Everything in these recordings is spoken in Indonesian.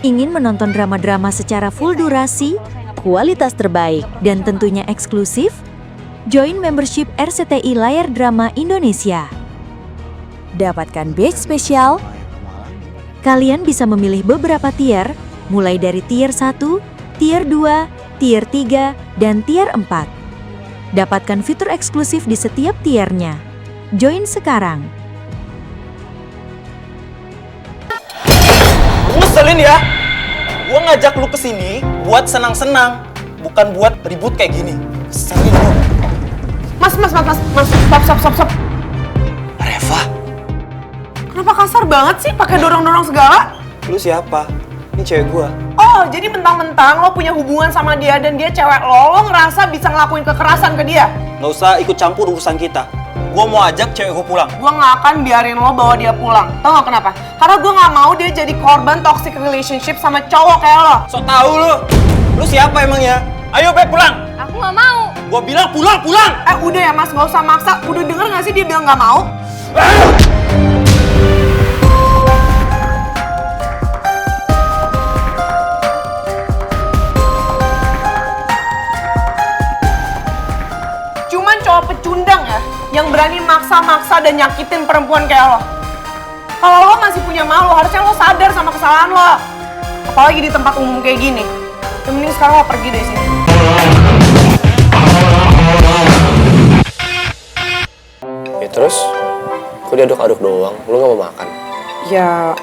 Ingin menonton drama-drama secara full durasi, kualitas terbaik, dan tentunya eksklusif? Join membership RCTI Layar Drama Indonesia. Dapatkan batch spesial. Kalian bisa memilih beberapa tier, mulai dari tier 1, tier 2, tier 3, dan tier 4. Dapatkan fitur eksklusif di setiap tiernya. Join sekarang. Ngeselin ya, gua ngajak lu kesini buat senang-senang, bukan buat ribut kayak gini. Ngeselin lu. Mas, stop. Reva, Kenapa kasar banget sih pakai dorong-dorong segala? lu siapa? Ini cewek gua. Oh, jadi mentang-mentang lo punya hubungan sama dia dan dia cewek lo ngerasa bisa ngelakuin kekerasan ke dia? Nggak usah ikut campur urusan kita. Gua mau ajak cewek gua pulang. Gue gak akan biarin lo bawa dia pulang. Tau gak kenapa? Karena gue gak mau dia jadi korban toxic relationship sama cowok kayak lo. Sok tahu lu. Lu siapa emangnya? Ayo Beb pulang. Aku nggak mau. Gua bilang pulang. Udah ya mas, gak usah maksa. Udah denger gak sih dia bilang gak mau? Cuman cowok pecundang ya, yang berani maksa-maksa dan nyakitin perempuan kayak lo. Kalau lo masih punya malu, harusnya lo sadar sama kesalahan lo. Apalagi di tempat umum kayak gini. Yang mending sekarang lo pergi dari sini. Ya terus, kok diaduk-aduk doang? Lu gak mau makan? Ya,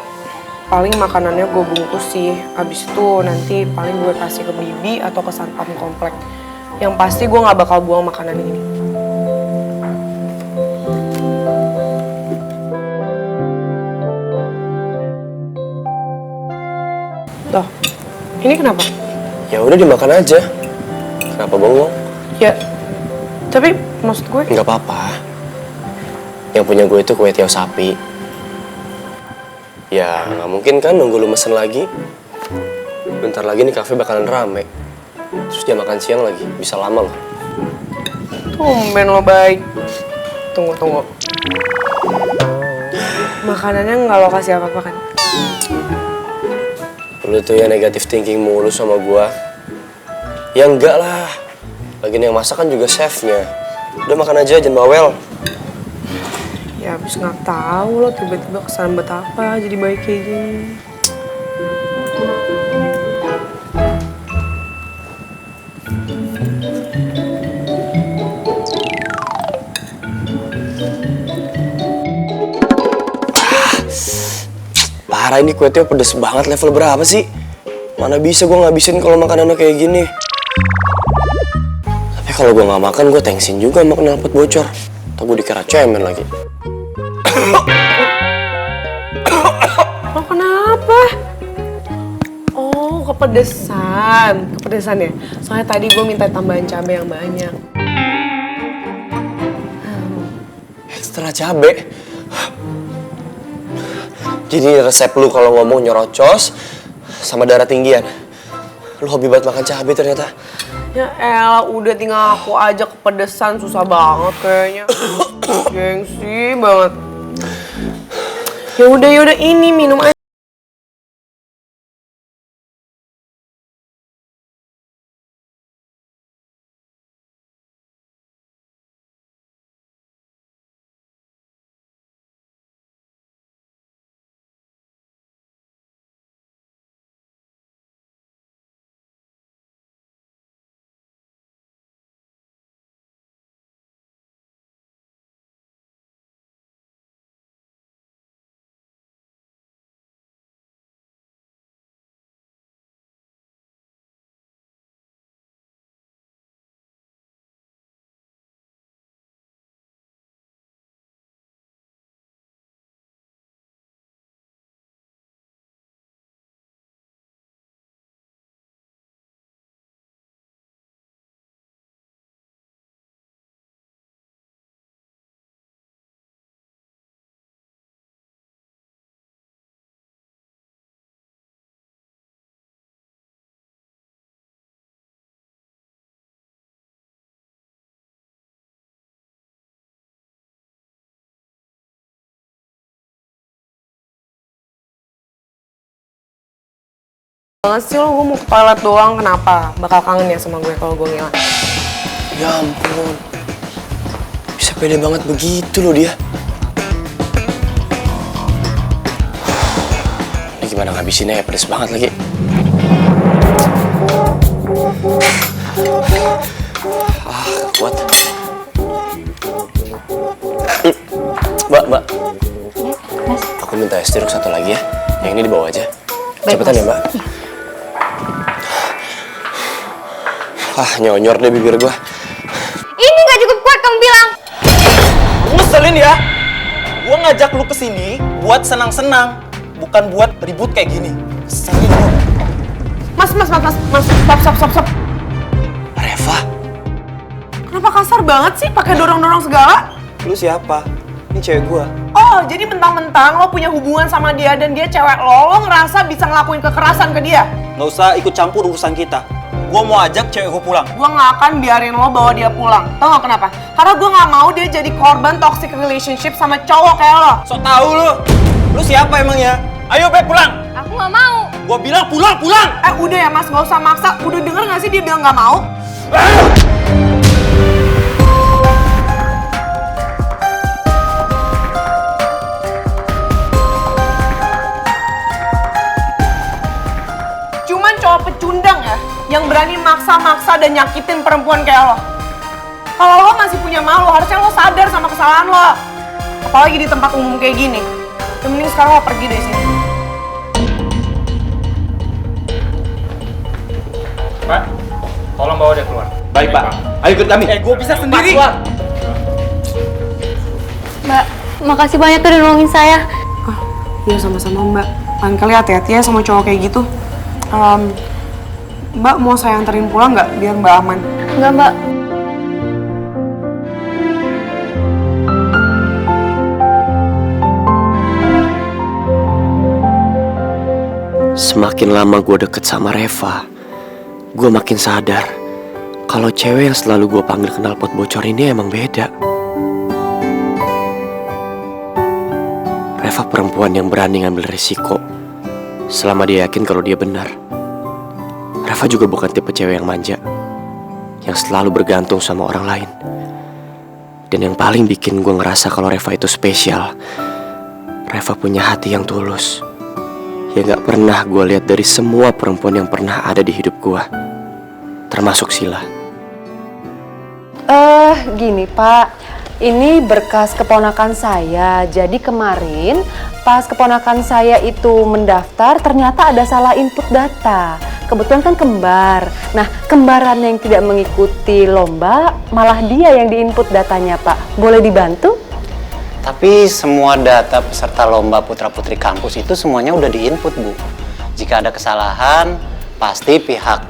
paling makanannya gue bungkus sih. Abis itu nanti paling gue kasih ke Bibi atau ke satpam komplek. Yang pasti gue gak bakal buang makanan ini. Loh, ini kenapa? Ya udah dimakan aja. Kenapa bengong? Ya, tapi maksud gue... Nggak apa-apa. Yang punya gue itu kue tiaw sapi. Ya nggak mungkin kan nunggu lu mesen lagi. Bentar lagi nih kafe bakalan rame. Terus dia makan siang lagi, bisa lama loh. Tumben lo baik. Tunggu. Makanannya nggak lo kasih apa-apa kan? Lu tuh ya negatif thinking mulu sama gua. Ya enggak lah. Lagian yang masak kan juga chefnya. Udah makan aja, jangan bawel. Ya abis nggak tahu lo tiba-tiba kesambet apa jadi baik kayak gini. Parah, ini kue tiaw pedes banget. Level berapa sih? Mana bisa gua ngabisin kalau makanannya kayak gini. Tapi kalau gua nggak makan, gua thanksin juga sama knalpot bocor. Atau gua dikira cemen lagi. Lo kenapa? Oh, kepedesan ya? Soalnya tadi gue minta tambahan cabai yang banyak. Ekstra cabe. Jadi resep lu kalau ngomong nyerocos sama darah tinggian. Lu hobi banget makan cabai ternyata. Ya elah, udah tinggal aku aja kepedesan, susah banget kayaknya. Gengsi banget. Ya udah ini minum aja. banget sih lo, gue mau ke toilet doang, kenapa? Bakal kangen ya sama gue kalau gue ngilang? Ya ampun. Bisa pede banget begitu loh dia. Ini gimana ngabisinnya ya, pedes banget lagi. Kuat. Mbak. Aku minta es jeruk satu lagi ya. Yang ini dibawa aja. Cepetan ya, Mbak. Nyonyor deh bibir gua. Ini gak cukup kuat kamu bilang. Ngeselin ya. Gua ngajak lu kesini buat senang-senang, bukan buat ribut kayak gini. Ngeselin lu. Mas, stop. Reva, Kenapa kasar banget sih pakai dorong-dorong segala? Lu siapa? Ini cewek gua. Oh, jadi mentang-mentang lo punya hubungan sama dia dan dia cewek lo ngerasa bisa ngelakuin kekerasan ke dia? Nggak usah ikut campur urusan kita. Gua mau ajak cewek gua pulang. Gue gak akan biarin lo bawa dia pulang. Tau gak kenapa? Karena gue gak mau dia jadi korban toxic relationship sama cowok kayak lo. Sok tahu lu. Lu siapa emangnya? Ayo Beb pulang. Aku gak mau. Gua bilang pulang. Udah ya mas, gak usah maksa. Udah denger gak sih dia bilang gak mau? Cuman cowok pecundang ya, yang berani maksa-maksa dan nyakitin perempuan kayak lo. Kalau lo masih punya malu, harusnya lo sadar sama kesalahan lo. Apalagi di tempat umum kayak gini. Yang mending sekarang lo pergi dari sini. Pak, tolong bawa dia keluar. Baik, Pak. Ayo ikut kami. Gua bisa sendiri. Mbak, makasih banyak udah nolongin saya. Iya sama-sama mbak. Lain kali hati-hati ya sama cowok kayak gitu. Mbak mau saya anterin pulang nggak biar mbak aman? Enggak, Mbak. semakin lama gue deket sama Reva, gue makin sadar kalau cewek yang selalu gue panggil knalpot bocor ini emang beda. Reva perempuan yang berani ngambil risiko selama dia yakin kalau dia benar. Reva juga bukan tipe cewek yang manja, yang selalu bergantung sama orang lain. Dan yang paling bikin gue ngerasa kalau Reva itu spesial, Reva punya hati yang tulus, yang gak pernah gue lihat dari semua perempuan yang pernah ada di hidup gue, termasuk Sila. Gini Pak, ini berkas keponakan saya. Jadi kemarin pas keponakan saya itu mendaftar, ternyata ada salah input data. Kebetulan kan kembar. Nah, kembaran yang tidak mengikuti lomba, malah dia yang diinput datanya Pak. Boleh dibantu? Tapi semua data peserta lomba putra-putri kampus itu semuanya udah diinput, Bu. Jika ada kesalahan, pasti pihak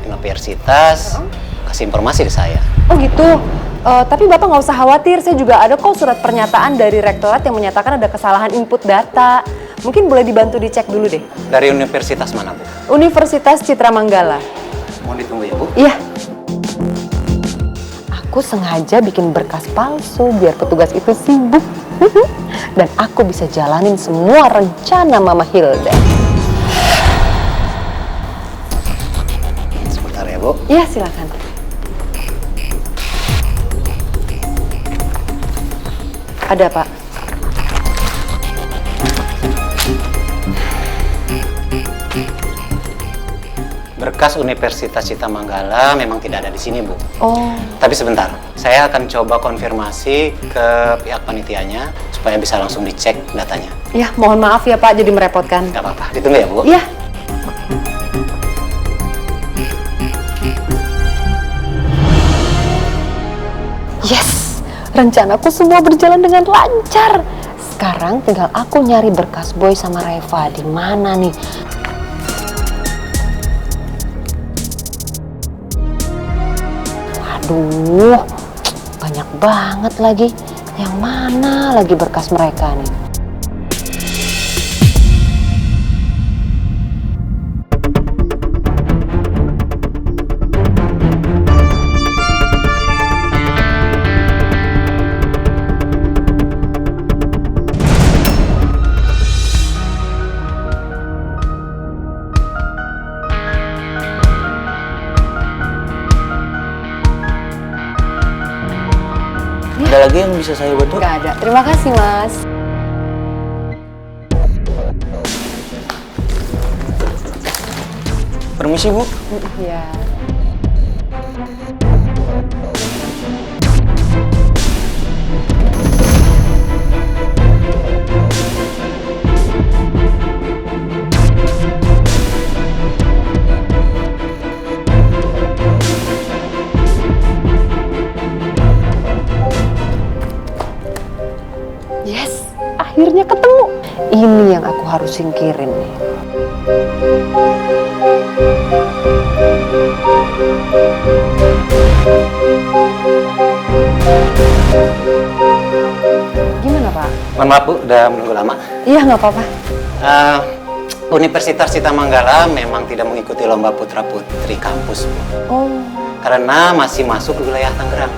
universitas kasih informasi ke saya. Oh gitu. Tapi Bapak nggak usah khawatir, saya juga ada kok surat pernyataan dari rektorat yang menyatakan ada kesalahan input data. Mungkin boleh dibantu dicek dulu deh. Dari universitas mana, Bu? Universitas Citra Manggala. Mau ditunggu ya, Bu? Iya. Aku sengaja bikin berkas palsu biar petugas itu sibuk. Dan aku bisa jalanin semua rencana Mama Hilda. Sebentar ya, Bu. Iya, silakan. Ada, Pak. Berkas Universitas Citra Manggala memang tidak ada di sini, Bu. Oh. Tapi sebentar, saya akan coba konfirmasi ke pihak panitianya supaya bisa langsung dicek datanya. Ya, mohon maaf ya Pak, jadi merepotkan. Gak apa-apa, ditunggu ya, Bu. Iya. Yes, rencanaku semua berjalan dengan lancar. Sekarang tinggal aku nyari berkas Boy sama Reva. Di mana nih? Aduh, banyak banget lagi. Yang mana lagi berkas mereka nih? Ada lagi yang bisa saya bantu? Nggak ada. Terima kasih, Mas. Permisi, Bu. Iya. Yes, akhirnya ketemu. Ini yang aku harus singkirin nih. Gimana, Pak? Mohon maaf, Bu, udah menunggu lama. Iya, nggak apa-apa. Universitas Citamanggala memang tidak mengikuti lomba putra-putri kampus, Bu. Oh, Karena masih masuk ke wilayah Tangerang.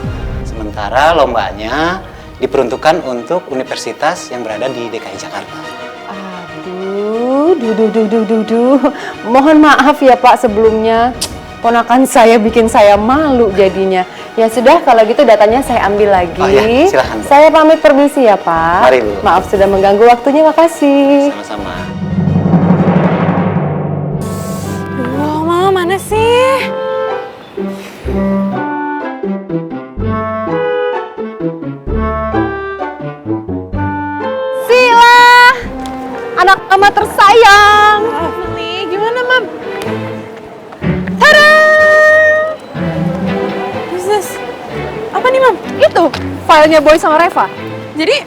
Sementara lombanya diperuntukkan untuk universitas yang berada di DKI Jakarta. aduh, duh. Mohon maaf ya Pak sebelumnya. Ponakan saya bikin saya malu jadinya. Ya sudah, kalau gitu datanya saya ambil lagi. Oh ya, silakan, Bu. Saya pamit permisi ya Pak. Mari, Bu. Maaf sudah mengganggu waktunya, makasih. Sama-sama. Duh, Mama mana sih? Sila, anak mama tersayang. Nih, gimana, Mam? Tada! What's this? Apa nih, Mam? Itu filenya Boy sama Reva. Jadi,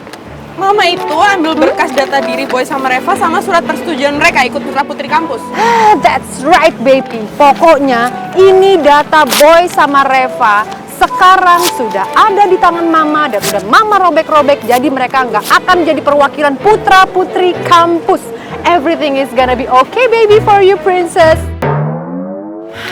Mama itu ambil berkas data diri Boy sama Reva sama surat persetujuan mereka ikut putra-putri kampus. That's right baby. Pokoknya ini data Boy sama Reva sekarang sudah ada di tangan Mama dan udah Mama robek-robek, jadi mereka nggak akan jadi perwakilan putra-putri kampus. Everything is gonna be okay baby for you princess.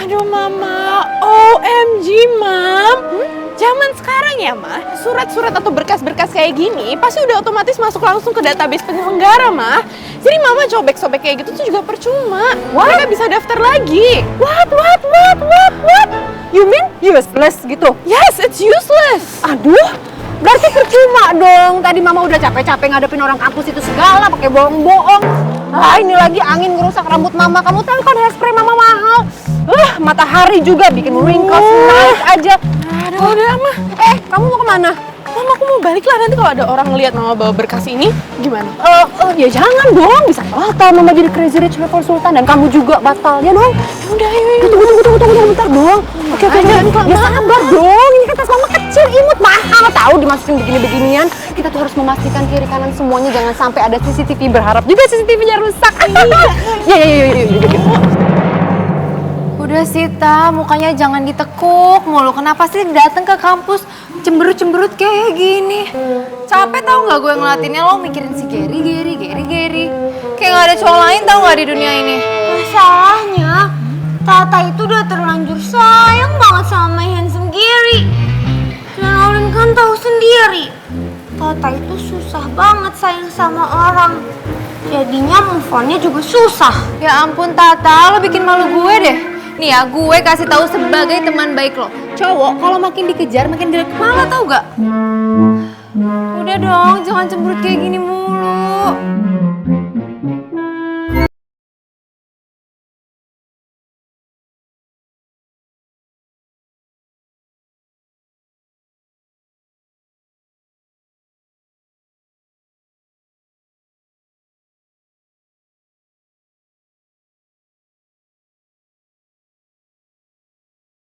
Aduh, Mama. OMG, Mam. Zaman sekarang ya, Ma, surat-surat atau berkas-berkas kayak gini pasti udah otomatis masuk langsung ke database penyelenggara, Ma. Jadi Mama sobek-sobek kayak gitu tuh juga percuma. Mereka bisa daftar lagi. What? You mean useless gitu? Yes, it's useless. Aduh, berarti percuma dong. Tadi Mama udah capek-capek ngadepin orang kampus itu segala pakai bohong-bohong. Ah, ini lagi angin ngerusak rambut Mama. Kamu tahu kan hairspray Mama mahal. Matahari juga bikin wrinkles naik aja. Aduh, udah, Ma. Kamu mau kemana? Mama, aku mau balik lah. Nanti kalau ada orang ngeliat Mama bawa berkas ini, gimana? Ya jangan dong, bisa batal Mama jadi crazy rich level sultan dan kamu juga batal ya dong. Udah, ayo. Tunggu bentar dong. Oke, ya sabar dong. Ini kan tas Mama kecil, imut, mahal. Tahu dimasukin begini-beginian. Kita tuh harus memastikan kiri kanan semuanya, jangan sampai ada CCTV. Berharap juga CCTV-nya rusak. Ya. Udah sih, Ta, mukanya jangan ditekuk mulu. Kenapa sih datang ke kampus cemberut-cemberut kayak gini? Capek tau nggak gue ngeliatinnya lo mikirin si Gary. Kayak nggak ada cowok lain tau nggak di dunia ini. Masalahnya, Tata itu udah terlanjur sayang banget sama handsome Gary. Dan Olin kan tahu sendiri, Tata itu susah banget sayang sama orang. Jadinya move on-nya juga susah. Ya ampun, Tata, lo bikin malu gue deh. Nih ya, gue kasih tahu sebagai teman baik lo. Cowok kalau makin dikejar makin gelap kepala tau gak? Udah dong, jangan cemberut kayak gini mulu.